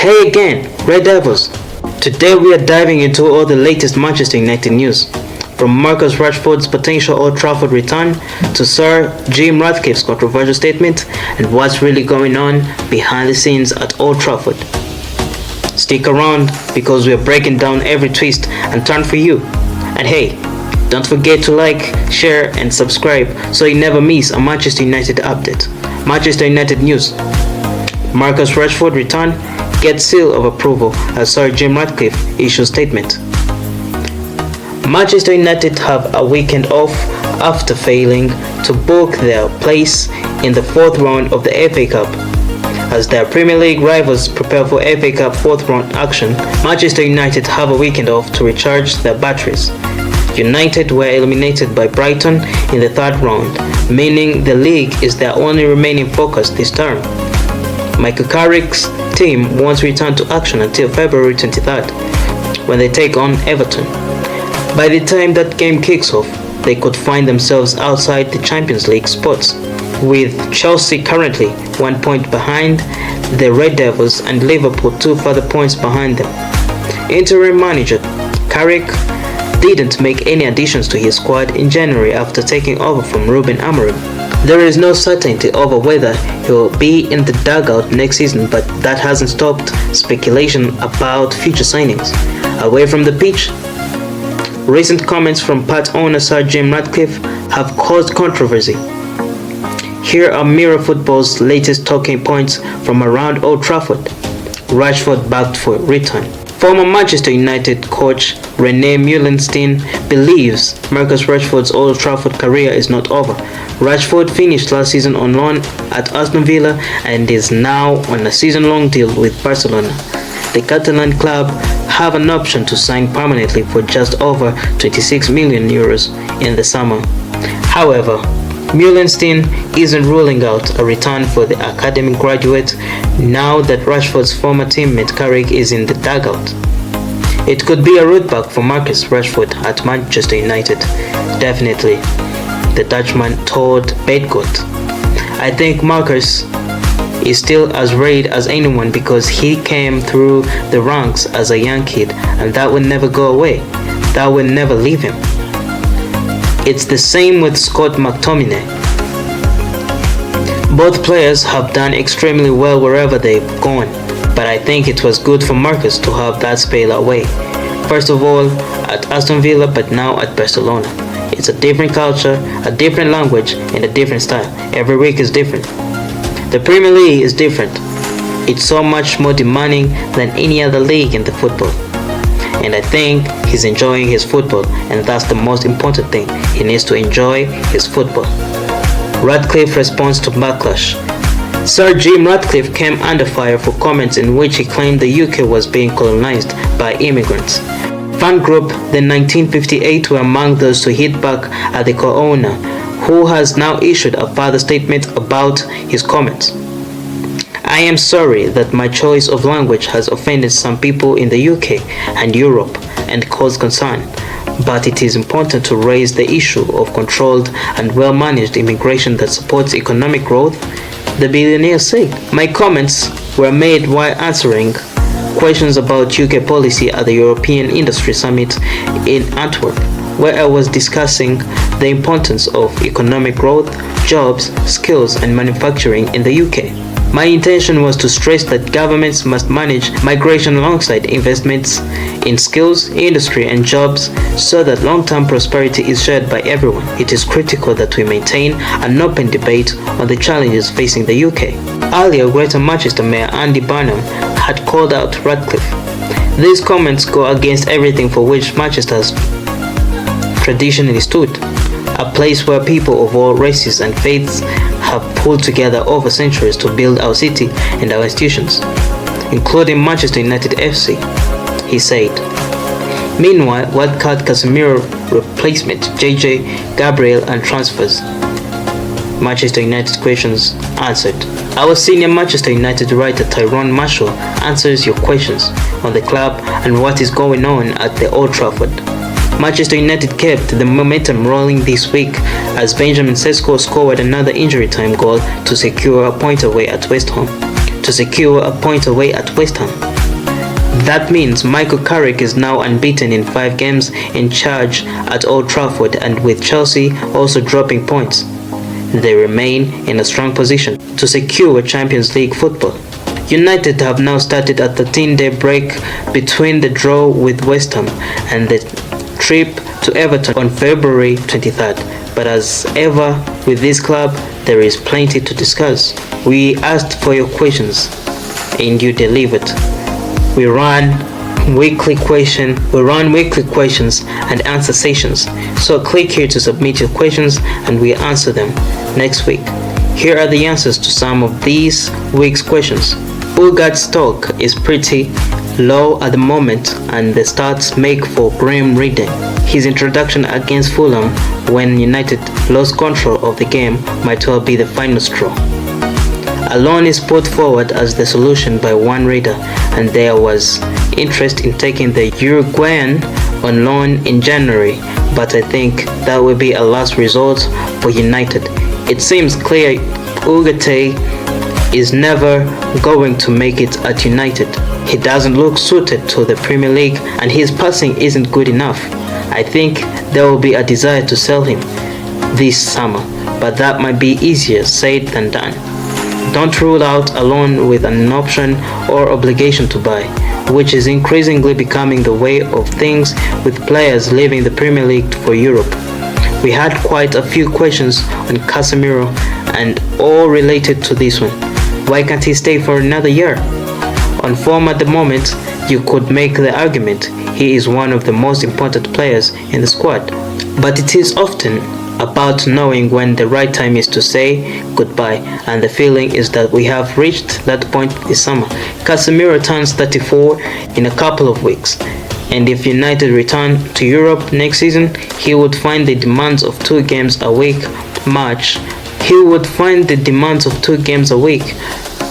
Hey again, Red Devils! Today we are diving into all the latest Manchester United news. From Marcus Rashford's potential Old Trafford return to Sir Jim Ratcliffe's controversial statement and what's really going on behind the scenes at Old Trafford. Stick around because we are breaking down every twist and turn for you. And hey, don't forget to like, share and subscribe so you never miss a Manchester United update. Manchester United news. Marcus Rashford return gets seal of approval as Sir Jim Ratcliffe issues statement. Manchester United have a weekend off after failing to book their place in the fourth round of the FA Cup. As their Premier League rivals prepare for FA Cup fourth round action, Manchester United have a weekend off to recharge their batteries. United were eliminated by Brighton in the third round, meaning the league is their only remaining focus this term. Michael Carrick's team won't return to action until February 23rd, when they take on Everton. By the time that game kicks off, they could find themselves outside the Champions League spots, with Chelsea currently 1 point behind the Red Devils and Liverpool 2 further points behind them. Interim manager Carrick didn't make any additions to his squad in January after taking over from Ruben Amorim. There is no certainty over whether he will be in the dugout next season, but that hasn't stopped speculation about future signings. Away from the pitch, recent comments from part owner Sir Jim Ratcliffe have caused controversy. Here are Mirror Football's latest talking points from around Old Trafford. Rashford backed for return. Former Manchester United coach Rene Meulensteen believes Marcus Rashford's Old Trafford career is not over. Rashford finished last season on loan at Aston Villa and is now on a season-long deal with Barcelona. The Catalan club have an option to sign permanently for just over 26 million euros in the summer. However, Meulensteen isn't ruling out a return for the academy graduate now that Rashford's former teammate Carrick is in the dugout. It could be a route back for Marcus Rashford at Manchester United. Definitely, the Dutchman told Bedgoed. I think Marcus is still as raid as anyone because he came through the ranks as a young kid, and that will never go away. That will never leave him. It's the same with Scott McTominay. Both players have done extremely well wherever they've gone, but I think it was good for Marcus to have that spell away. First of all at Aston Villa, but now at Barcelona. It's a different culture, a different language, and a different style. Every week is different. The Premier League is different. It's so much more demanding than any other league in the football. And I think he's enjoying his football, and that's the most important thing. He needs to enjoy his football. Ratcliffe responds to backlash. Sir Jim Ratcliffe came under fire for comments in which he claimed the UK was being colonized by immigrants. Fan group The 1958 were among those to hit back at the co-owner, who has now issued a further statement about his comments. I am sorry that my choice of language has offended some people in the UK and Europe and caused concern, but it is important to raise the issue of controlled and well-managed immigration that supports economic growth, the billionaire said. My comments were made while answering questions about UK policy at the European Industry Summit in Antwerp, where I was discussing the importance of economic growth, jobs, skills and manufacturing in the UK. My intention was to stress that governments must manage migration alongside investments in skills, industry and jobs so that long-term prosperity is shared by everyone. It is critical that we maintain an open debate on the challenges facing the UK. Earlier, Greater Manchester Mayor Andy Burnham had called out Ratcliffe. These comments go against everything for which Manchester has traditionally stood, a place where people of all races and faiths have pulled together over centuries to build our city and our institutions, including Manchester United FC, he said. Meanwhile, wildcard Casemiro replacement JJ Gabriel and transfers. Manchester United questions answered. Our senior Manchester United writer Tyrone Marshall answers your questions on the club and what is going on at the Old Trafford. Manchester United kept the momentum rolling this week as Benjamin Sesko scored another injury time goal to secure a point away at West Ham. That means Michael Carrick is now unbeaten in 5 games in charge at Old Trafford, and with Chelsea also dropping points, they remain in a strong position to secure Champions League football. United have now started a 13-day break between the draw with West Ham and the trip to Everton on February 23rd. But as ever with this club, there is plenty to discuss. We asked for your questions and you delivered. We run weekly questions and answer sessions. So click here to submit your questions and we answer them next week. Here are the answers to some of these week's questions. Odegaard's stock is pretty low at the moment and the stats make for grim reading. His introduction against Fulham when United lost control of the game might well be the final straw. A loan is put forward as the solution by one reader, and there was interest in taking the Uruguayan on loan in January, but I think that will be a last resort for United. It seems clear Ugarte is never going to make it at United. He doesn't look suited to the Premier League and his passing isn't good enough. I think there will be a desire to sell him this summer, but that might be easier said than done. Don't rule out a loan with an option or obligation to buy, which is increasingly becoming the way of things with players leaving the Premier League for Europe. We had quite a few questions on Casemiro and all related to this one. Why can't he stay for another year? On form at the moment, you could make the argument he is one of the most important players in the squad, but it is often about knowing when the right time is to say goodbye, and the feeling is that we have reached that point this summer. Casemiro turns 34 in a couple of weeks, and if United return to Europe next season, he would find the demands of 2 games a week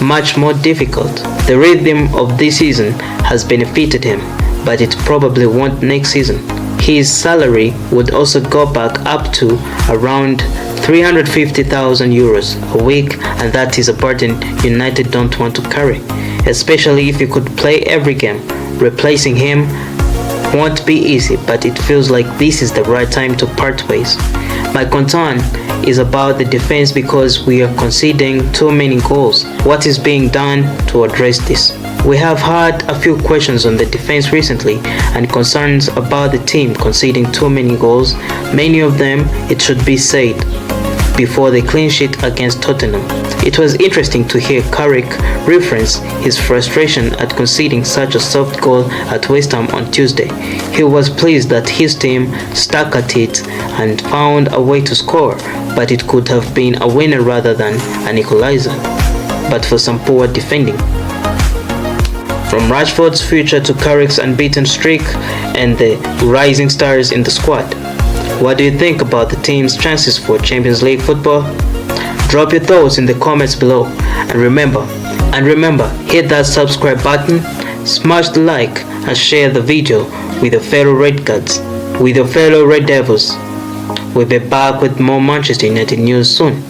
much more difficult. The rhythm of this season has benefited him, but it probably won't next season. His salary would also go back up to around 350,000 euros a week, and that is a burden United don't want to carry, especially if you could play every game. Replacing him won't be easy, but it feels like this is the right time to part ways. My concern is about the defense because we are conceding too many goals. What is being done to address this? We have had a few questions on the defense recently and concerns about the team conceding too many goals. Many of them, it should be said, before the clean sheet against Tottenham. It was interesting to hear Carrick reference his frustration at conceding such a soft goal at West Ham on Tuesday. He was pleased that his team stuck at it and found a way to score, but it could have been a winner rather than an equalizer, but for some poor defending. From Rashford's future to Carrick's unbeaten streak and the rising stars in the squad, what do you think about the team's chances for Champions League football? Drop your thoughts in the comments below, and remember, hit that subscribe button, smash the like, and share the video with your fellow Red Guards, with your fellow Red Devils. We'll be back with more Manchester United news soon.